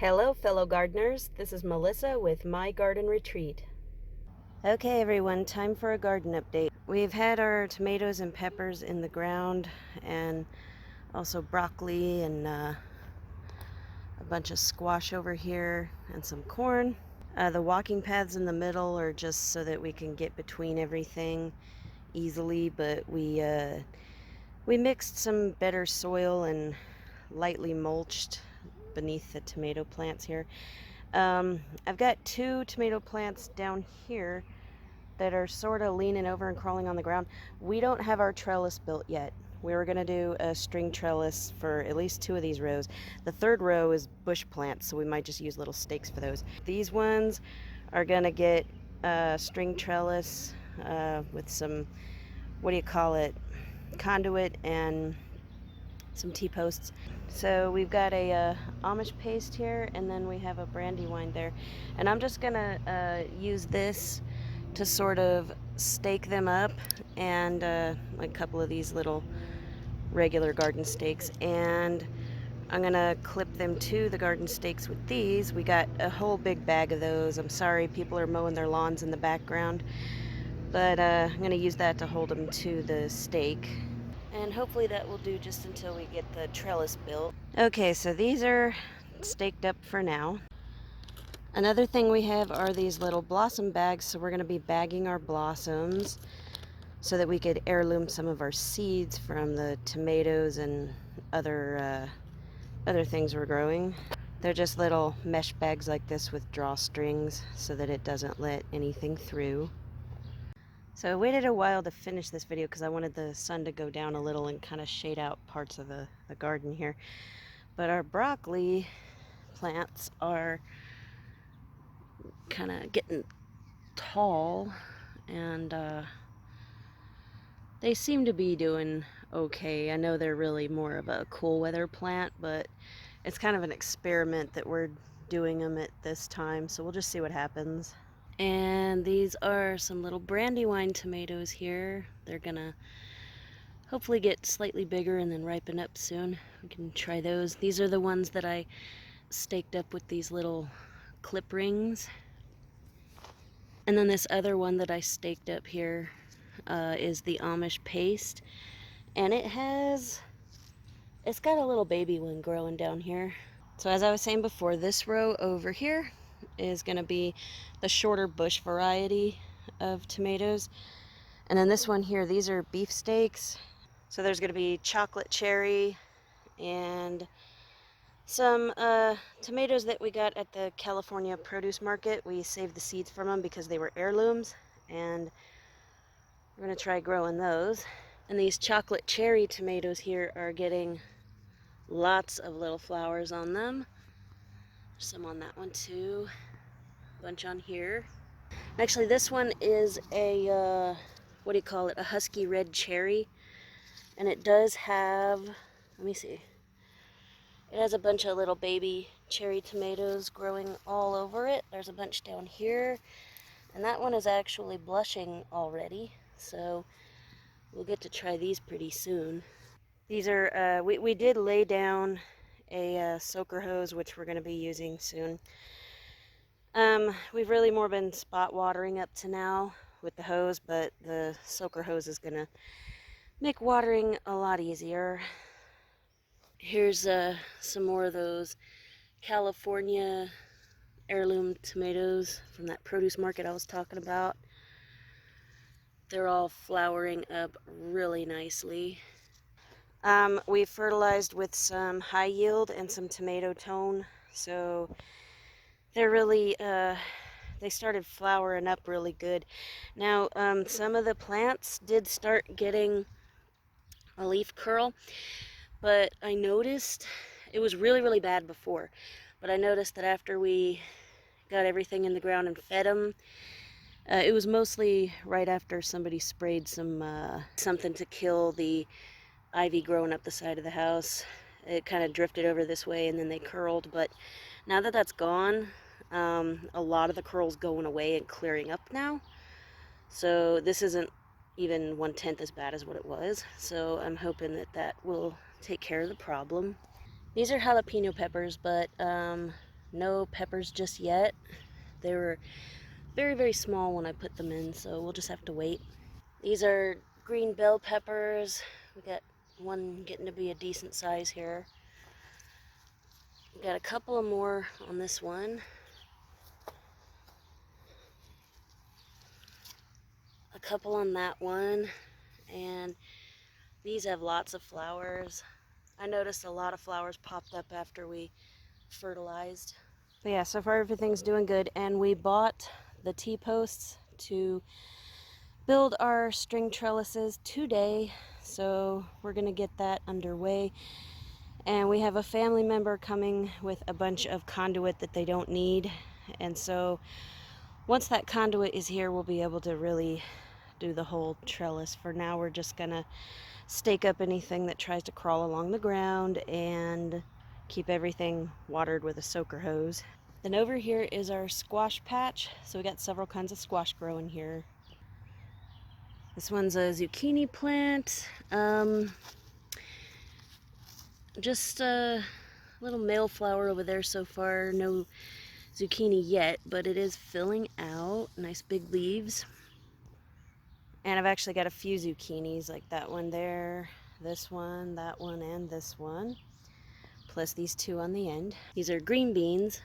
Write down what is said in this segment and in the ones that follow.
Hello fellow gardeners, this is Melissa with My Garden Retreat. Okay everyone, time for a garden update. We've had our tomatoes and peppers in the ground and also broccoli and a bunch of squash over here and some corn. The walking paths in the middle are just so that we can get between everything easily, but we mixed some better soil and lightly mulched beneath the tomato plants here. I've got two tomato plants down here that are sort of leaning over and crawling on the ground. We don't have our trellis built yet. We were going to do a string trellis for at least two of these rows. The third row is bush plants, so we might just use little stakes for those. These ones are going to get a string trellis with some, what do you call it, conduit and some T-posts. So we've got a Amish paste here, and then we have a Brandywine there. And I'm just gonna use this to sort of stake them up, and a couple of these little regular garden stakes. And I'm gonna clip them to the garden stakes with these. We got a whole big bag of those. I'm sorry, people are mowing their lawns in the background. But I'm gonna use that to hold them to the stake. And hopefully that will do just until we get the trellis built. Okay, so these are staked up for now. Another thing we have are these little blossom bags, so we're going to be bagging our blossoms so that we could heirloom some of our seeds from the tomatoes and other things we're growing. They're just little mesh bags like this with drawstrings so that it doesn't let anything through. So I waited a while to finish this video because I wanted the sun to go down a little and kind of shade out parts of the garden here. But our broccoli plants are kind of getting tall, and they seem to be doing okay. I know they're really more of a cool weather plant, but it's kind of an experiment that we're doing them at this time, so we'll just see what happens. And these are some little Brandywine tomatoes here. They're gonna hopefully get slightly bigger and then ripen up soon. We can try those. These are the ones that I staked up with these little clip rings. And then this other one that I staked up here is the Amish paste. And it's got a little baby one growing down here. So as I was saying before, this row over here is going to be the shorter bush variety of tomatoes. And then this one here, these are beefsteaks. So there's going to be chocolate cherry and some tomatoes that we got at the California produce market. We saved the seeds from them because they were heirlooms, and we're going to try growing those. And these chocolate cherry tomatoes here are getting lots of little flowers on them. There's some on that one too. A bunch on here. Actually, this one is a, what do you call it? A husky red cherry. And it does have, let me see. It has a bunch of little baby cherry tomatoes growing all over it. There's a bunch down here. And that one is actually blushing already. So we'll get to try these pretty soon. These are, we did lay down a soaker hose, which we're going to be using soon. We've really more been spot watering up to now with the hose, but the soaker hose is going to make watering a lot easier. Here's some more of those California heirloom tomatoes from that produce market I was talking about. They're all flowering up really nicely. We fertilized with some high yield and some tomato tone, so they're really, they started flowering up really good. Now, some of the plants did start getting a leaf curl, but I noticed, it was really, really bad before, but I noticed that after we got everything in the ground and fed them, it was mostly right after somebody sprayed some something to kill the ivy growing up the side of the house. It kind of drifted over this way and then they curled, but now that that's gone, a lot of the curls going away and clearing up now. So this isn't even 1/10 as bad as what it was. So I'm hoping that will take care of the problem. These are jalapeno peppers, but No peppers just yet. They were very, very small when I put them in, so we'll just have to wait. These are green bell peppers. We got one getting to be a decent size here. We got a couple of more on this one. A couple on that one. And these have lots of flowers. I noticed a lot of flowers popped up after we fertilized. But yeah, so far everything's doing good. And we bought the T-posts to build our string trellises today. So we're gonna get that underway. And we have a family member coming with a bunch of conduit that they don't need. And so once that conduit is here, we'll be able to really do the whole trellis. For now, we're just gonna stake up anything that tries to crawl along the ground and keep everything watered with a soaker hose. Then over here is our squash patch. So we got several kinds of squash growing here. This one's a zucchini plant. Just a little male flower over there so far. No zucchini yet, but it is filling out. Nice big leaves. And I've actually got a few zucchinis, like that one there, this one, that one, and this one. Plus these two on the end. These are green beans.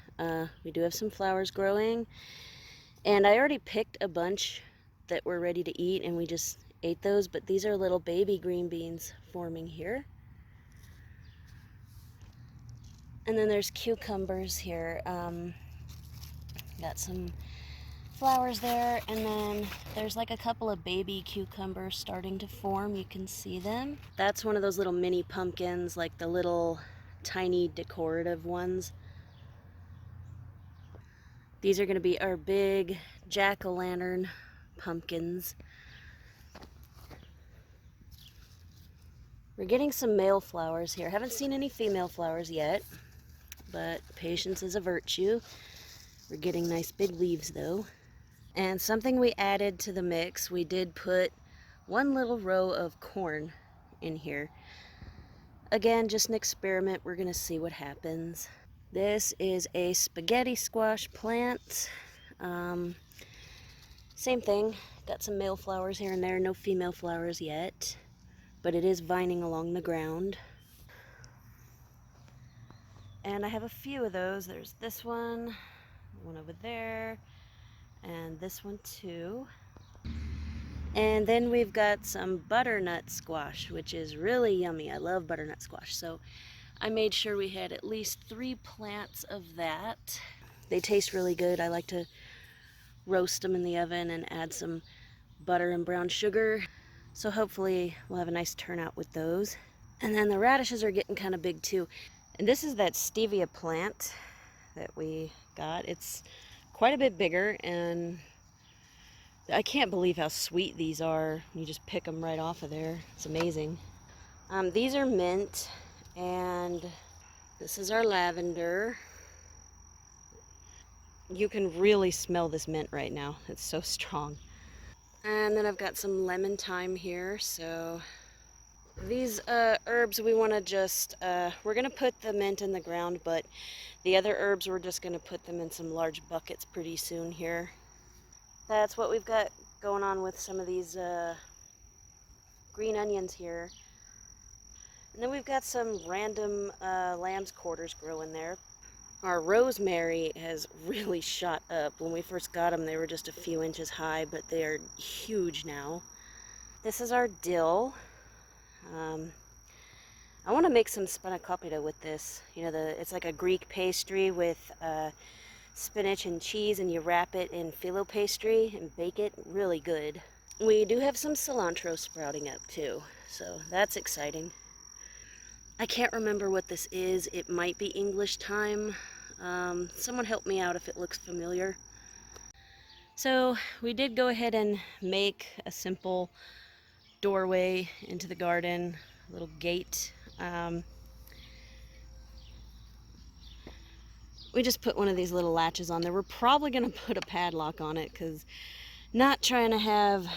We do have some flowers growing. And I already picked a bunch that were ready to eat, and we just ate those. But these are little baby green beans forming here. And then there's cucumbers here. Got some flowers there, and then there's like a couple of baby cucumbers starting to form. You can see them. That's one of those little mini pumpkins, like the little tiny decorative ones. These are going to be our big jack-o'-lantern pumpkins. We're getting some male flowers here. Haven't seen any female flowers yet, but patience is a virtue. We're getting nice big leaves though. And something we added to the mix, we did put one little row of corn in here. Again, just an experiment. We're gonna see what happens. This is a spaghetti squash plant. Same thing, got some male flowers here and there, no female flowers yet, but it is vining along the ground. And I have a few of those. There's this one over there, and this one too. And then we've got some butternut squash, which is really yummy. I love butternut squash. So I made sure we had at least 3 plants of that. They taste really good. I like to roast them in the oven and add some butter and brown sugar. So hopefully we'll have a nice turnout with those. And then the radishes are getting kind of big too. And this is that stevia plant that we got. It's quite a bit bigger, and I can't believe how sweet these are. You just pick them right off of there. It's amazing. These are mint, and this is our lavender. You can really smell this mint right now. It's so strong. And then I've got some lemon thyme here. So these herbs we want to just, we're going to put the mint in the ground, but the other herbs we're just going to put them in some large buckets pretty soon here. That's what we've got going on with some of these green onions here. And then we've got some random lamb's quarters growing there. Our rosemary has really shot up. When we first got them, they were just a few inches high, but they are huge now. This is our dill. I want to make some spanakopita with this. You know, it's like a Greek pastry with spinach and cheese, and you wrap it in phyllo pastry and bake it. Really good. We do have some cilantro sprouting up too, so that's exciting. I can't remember what this is. It might be English thyme. Someone help me out if it looks familiar. So we did go ahead and make a simple doorway into the garden, a little gate. We just put one of these little latches on there. We're probably going to put a padlock on it, because not trying to have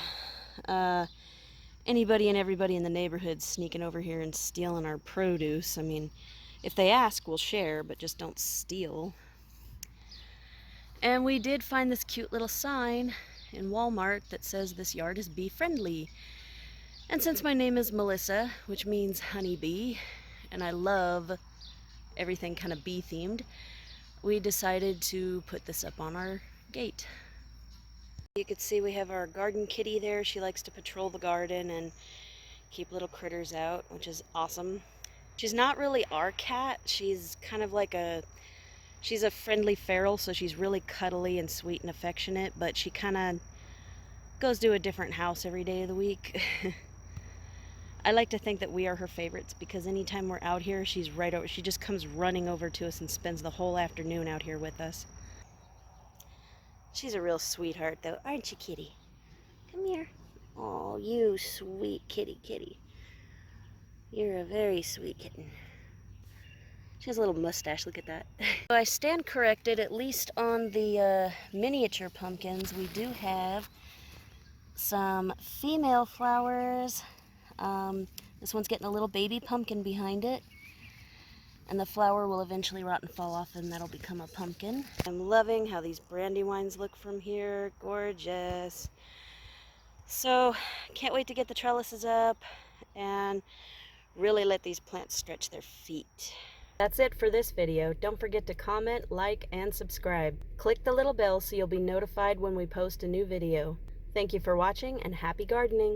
anybody and everybody in the neighborhood sneaking over here and stealing our produce. I mean, if they ask, we'll share, but just don't steal. And we did find this cute little sign in Walmart that says this yard is bee friendly. And since my name is Melissa, which means honeybee, and I love everything kind of bee themed, we decided to put this up on our gate. You can see we have our garden kitty there. She likes to patrol the garden and keep little critters out, which is awesome. She's not really our cat. She's kind of like she's a friendly feral, so she's really cuddly and sweet and affectionate, but she kind of goes to a different house every day of the week. I like to think that we are her favorites because anytime we're out here, she's right over. She just comes running over to us and spends the whole afternoon out here with us. She's a real sweetheart, though, aren't you, kitty? Come here. Oh, you sweet kitty. You're a very sweet kitten. She has a little mustache, look at that. So I stand corrected, at least on the miniature pumpkins. We do have some female flowers. This one's getting a little baby pumpkin behind it. And the flower will eventually rot and fall off, and that'll become a pumpkin. I'm loving how these brandywines look from here. Gorgeous. So, can't wait to get the trellises up and really let these plants stretch their feet. That's it for this video. Don't forget to comment, like, and subscribe. Click the little bell so you'll be notified when we post a new video. Thank you for watching, and happy gardening!